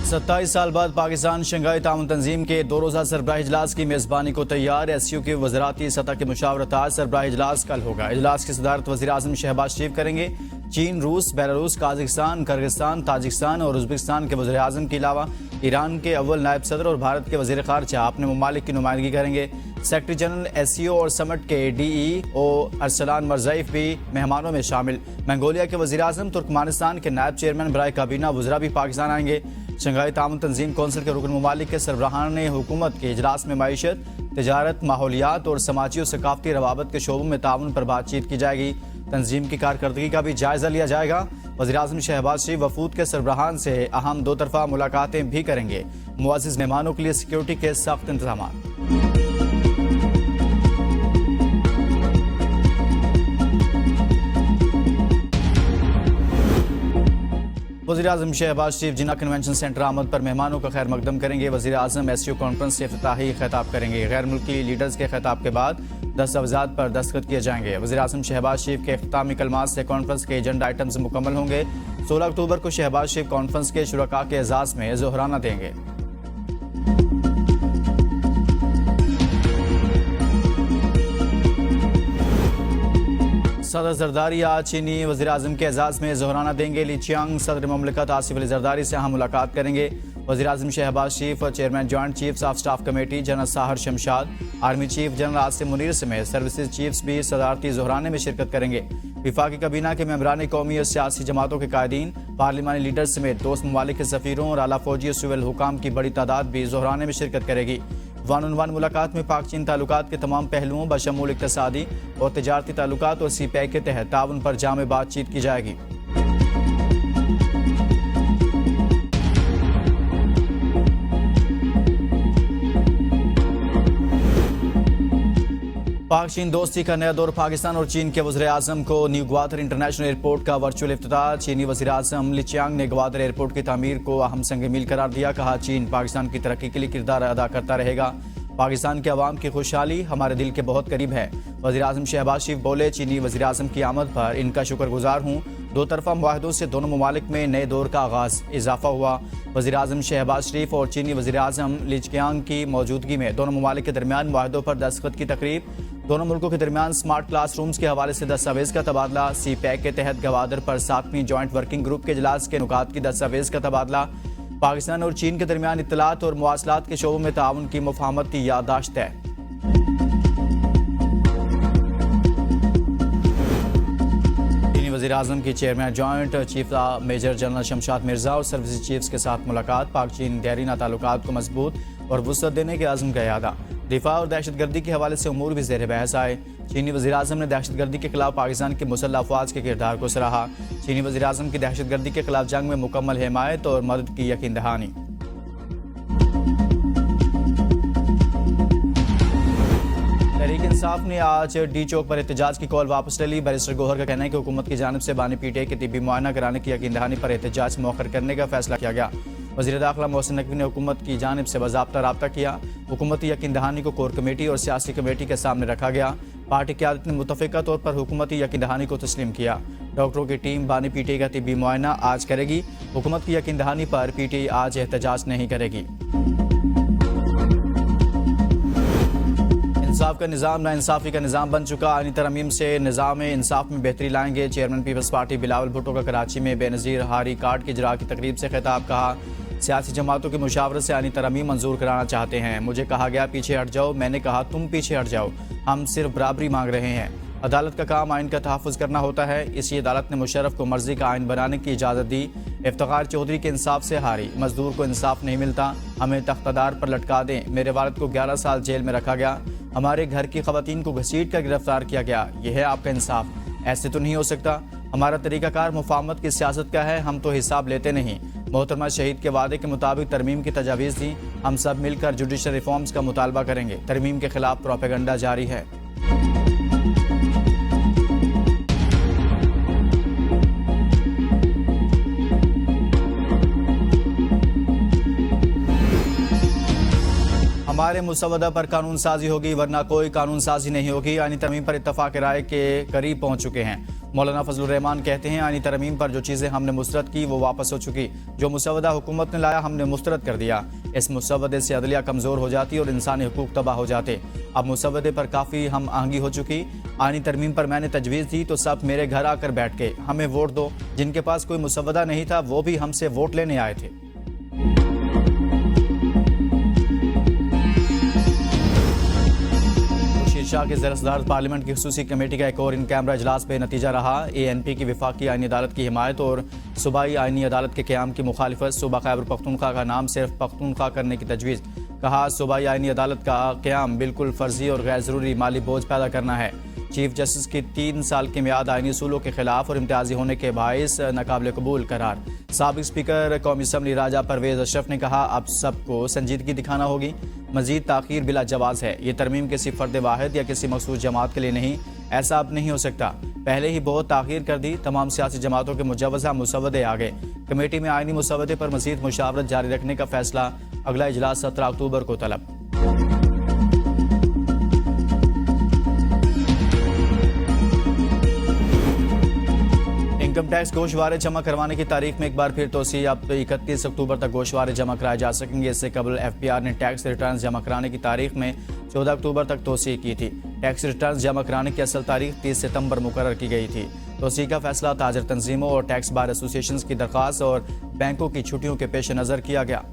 27 साल बाद पाकिस्तान शंघाई ताउन तंजीम के 2 रोज़ा सरबराही इजलास की मेज़बानी को तैयार। SCO के वज़राती सतह के मुशावरत आज सरबराही इजलास कल होगा। इजलास की सदारत वज़ीर आज़म शहबाज शरीफ करेंगे। चीन, रूस, बेलारूस, काज़ाकिस्तान, किर्गिस्तान, ताजिकिस्तान और उज़्बेकिस्तान के वज़ीर आज़म के अलावा ईरान के अव्वल नायब सदर और भारत के वज़ीर ख़ारजा अपने ममालिक की नुमाइंदगी करेंगे। सेक्रेटरी जनरल SCO और समिट के DEO अरसलान मरज़ाइफ भी मेहमानों में शामिल। मंगोलिया के वज़ीर आज़म, तुर्कमानिस्तान के नायब चेयरमैन बराए काबीना वज़रा भी पाकिस्तान आएंगे। शंघाई ताउन तंजीम कौंसिल के रुकन ममालिक के सरबराहान ने हुकूमत के इजलास में मईशत, तजारत, माहौलियात और समाजी और सकाफती रवाबत के शोबों में ताउन पर बातचीत की जाएगी। तंजीम की कारकर्दगी का भी जायजा लिया जाएगा। वज़ीर आज़म शहबाज शरीफ वफूद के सरबराहान से अहम 2 तरफ़ा मुलाकातें भी करेंगे। मुअज़्ज़िज़ मेहमानों के लिए सिक्योरिटी के सख्त इंतजाम। वज़ीर आज़म शहबाज शरीफ जिन्ना कन्वेंशन सेंटर आमद पर मेहमानों का खैर मकदम करेंगे। वज़ीर आज़म SCO कॉन्फ्रेंस से इफ्तिताही खिताब करेंगे। गैर मुल्की लीडर्स के खिताब के बाद दस्तावेज़ात पर दस्तखत किए जाएंगे। वज़ीर आज़म शहबाज शरीफ के इख्तितामी कलमात से कॉन्फ्रेंस के एजेंडा आइटम्स मुकम्मल होंगे। 16 अक्टूबर को शहबाज शरीफ कॉन्फ्रेंस के शुरका के एजाज़ में ज़ोहराना देंगे। सदर जरदारी आज चीनी वज़ीर आज़म के एजाज़ में ज़ोहराना देंगे। ली चियांग सदर ममलिकत आसिफ अली जरदारी से हम मुलाकात करेंगे। वज़ीर आज़म शहबाज शरीफ और chairman joint chiefs of staff committee general Sahir Shamshad, army chief general Asim Munir समेत सर्विसेज चीफ्स भी सदारती ज़ोहराने में शिरकत करेंगे। विफाकी काबीना के मेंबरान कौमी और सियासी जमातों के कायदीन, पार्लिमानी लीडर समेत दोस्त ममालिक के सफ़ीरों और आला फौजी और सिविल हुकाम की बड़ी तादाद भी ज़ोहराने में शिरकत करेगी। वन मुलाकात में पाक चीन ताल्लुकात के तमाम पहलुओं बशमूल इक़्तिसादी और तिजारती ताल्लुकात और CPI के तहत ताउन पर जामे बातचीत की जाएगी। पाक चीन दोस्ती का नया दौर। पाकिस्तान और चीन के वज़ीर आज़म को न्यू ग्वादर इंटरनेशनल एयरपोर्ट का वर्चुअल इफ्तिताह। चीनी वज़ीर आज़म ली चियांग ने ग्वादर एयरपोर्ट की तामीर को अहम संग मील करार दिया। कहा, चीन पाकिस्तान की तरक्की के लिए किरदार अदा करता रहेगा। पाकिस्तान के अवाम की खुशहाली हमारे दिल के बहुत करीब है। वज़ीर आज़म शहबाज शरीफ बोले, चीनी वज़ीर आज़म की आमद पर इनका शुक्रगुजार हूँ। 2 तरफ़ा मुआहदों से दोनों ममालिक में नए दौर का आगाज़ इजाफा हुआ। वज़ीर आज़म शहबाज शरीफ और चीनी वज़ीर आज़म ली चियांग की मौजूदगी में दोनों ममालिक के दरमियान मुआहदों पर दस्तखत की तकरीब। दोनों मुल्कों के दरमियान स्मार्ट क्लासरूम्स के हवाले से दस्तावेज़ का तबादला। CPI के तहत गवादर पर 7वीं जॉइंट वर्किंग ग्रुप के इजलास के नुकात की दस्तावेज़ का तबादला। पाकिस्तान और चीन के दरमियान इत्तलात और मुवासलात के शोबों में ताउन की मुफाहमत की याददाश्त है। चीनी वज़ीर आज़म की chairman joint chief major general Shamshad Mirza और सर्विसेज चीफ्स के साथ मुलाकात। पाक चीन देरीना ताल्लुकात को मजबूत और वुसअत देने के अज़्म का इरादा। दिफा और दहशतगर्दी के हवाले से उमूर भी ज़ेर बहस आए। चीनी वज़ीर आज़म ने दहशतगर्दी के खिलाफ पाकिस्तान की मुसल्लह अफ़वाज के किरदार को सराहा। चीनी वज़ीर आज़म की दहशतगर्दी के खिलाफ जंग में मुकम्मल हिमायत और मदद की यकीन दहानी। तहरीक इंसाफ ने आज डी चौक पर एहतजाज की कॉल वापस ले ली। बैरिस्टर गौहर का कहना है कि हुकूमत की जानिब से बानी PTI के तिब्बी मुआयना कराने की यकीन दहानी पर एहतजाज मौखर करने का फैसला किया गया। वज़ीर दाखिला मोहसिन नकवी ने हुकूमत की जानिब से बाज़ाब्ता रब्ता किया। हुकूमती यकीन दहानी को कोर कमेटी और सियासी कमेटी के सामने रखा गया। पार्टी क़यादत ने मुतफ़िक़ा तौर पर हुकूमती यकीन दहानी को तस्लीम किया। डॉक्टरों की टीम बानी PTI का तिब्बी मुआयना आज करेगी। हुकूमत की यकीन दहानी पर PTI आज एहतजाज नहीं करेगी। इंसाफ का निज़ाम नाइंसाफ़ी का निज़ाम बन चुका। आईनी तरमीम से निज़ाम इंसाफ में बेहतरी लाएंगे। Chairman peoples party Bilawal Bhutto का कराची में बेनज़ीर हारी कार्ड की इजरा की तकरीब से खिताब। कहा, सियासी जमातों की मुशावरत से आईनी तरमीम मंजूर कराना चाहते हैं। मुझे कहा गया पीछे हट जाओ, मैंने कहा तुम पीछे हट जाओ। हम सिर्फ बराबरी मांग रहे हैं। अदालत का काम आइन का तहफ़्फ़ुज़ करना होता है। इसी अदालत ने मुशर्रफ को मर्जी का आइन बनाने की इजाज़त दी। इफ्तिखार चौधरी के इंसाफ से हारी। मजदूर को इंसाफ नहीं मिलता, हमें तख्तादार पर लटका दें। मेरे वालिद को 11 साल जेल में रखा गया। हमारे घर की ख़वातीन को घसीट कर गिरफ्तार किया गया। यह है आपका इंसाफ? ऐसे तो नहीं हो सकता। हमारा तरीक़ाकार मुफाहमत की सियासत का है, हम तो हिसाब लेते नहीं। मोहतरमा शहीद के वादे के मुताबिक तरमीम की तजावीज़ दी। हम सब मिलकर जुडिशल रिफॉर्म्स का मुतालबा करेंगे। तरमीम के खिलाफ प्रोपेगेंडा जारी है। हमारे मुसवदा पर कानून साजी होगी, वरना कोई कानून साजी नहीं होगी। आईनी तरमीम पर इत्तफाक राय के करीब पहुंच चुके हैं। मौलाना फजलुर रहमान कहते हैं, आईनी तरमीम पर जो चीज़ें हमने मुस्तरद की वो वापस हो चुकी, जो मुसवदा हुकूमत ने लाया हमने मुस्तरद कर दिया। इस मुसवदे से अदलिया कमज़ोर हो जाती और इंसानी हुकूक तबाह हो जाते। अब मुसवदे पर काफ़ी हम आहंगी हो चुकी। आईनी तरमीम पर मैंने तजवीज़ दी तो सब मेरे घर आकर बैठ के हमें वोट दो। जिनके पास कोई मुसवदा नहीं था वो भी हमसे वोट लेने आए थे। शाह के ज़र-ए-सदारत पार्लियामेंट की खुसूसी कमेटी का एक और इन कैमरा इजलास बेनतीजा रहा। ANP की वफाकी आईनी अदालत की हिमायत और सूबाई आईनी अदालत के क़याम की मुखालिफत। सूबा खैबर पख्तूनख्वा का नाम सिर्फ पख्तूनख्वा करने की तजवीज़। कहा, सूबाई आईनी अदालत का क़याम बिल्कुल फ़र्जी और गैर ज़रूरी माली बोझ पैदा करना है। चीफ जस्टिस की 3 साल की मियाद आईनी उसूलों के खिलाफ और इम्तियाजी होने के बाइस नाकाबिल कबूल करार। साबिक़ स्पीकर कौमी असम्बली राजा परवेज़ अशरफ ने कहा, अब सबको संजीदगी दिखाना होगी। मजीद ताख़ीर बिला जवाज़ है। ये तरमीम किसी फ़र्द वाहिद या किसी मखसूस जमात के लिए नहीं, ऐसा अब नहीं हो सकता। पहले ही बहुत ताख़ीर कर दी। तमाम सियासी जमातों के मुजवज़ा मुसवदे आ गए। कमेटी में आईनी मुसवदे पर मजीद मुशावरत जारी रखने का फैसला। अगला इजलास 17 अक्टूबर को तलब। इनकम टैक्स गोशवारे जमा करवाने की तारीख में एक बार फिर तोसी। अब 31 अक्टूबर तक गोशवारे जमा कराए जा सकेंगे। इससे कबल FBR ने टैक्स रिटर्न जमा कराने की तारीख में 14 अक्टूबर तक तोसी की थी। टैक्स रिटर्न जमा कराने की असल तारीख 30 सितंबर मुकर्रर की गई थी। तोसी का फैसला ताजर तंजीमों और टैक्स बार एसोसिएशन की दरख्वास्त और बैंकों की छुट्टियों के पेश नज़र किया गया।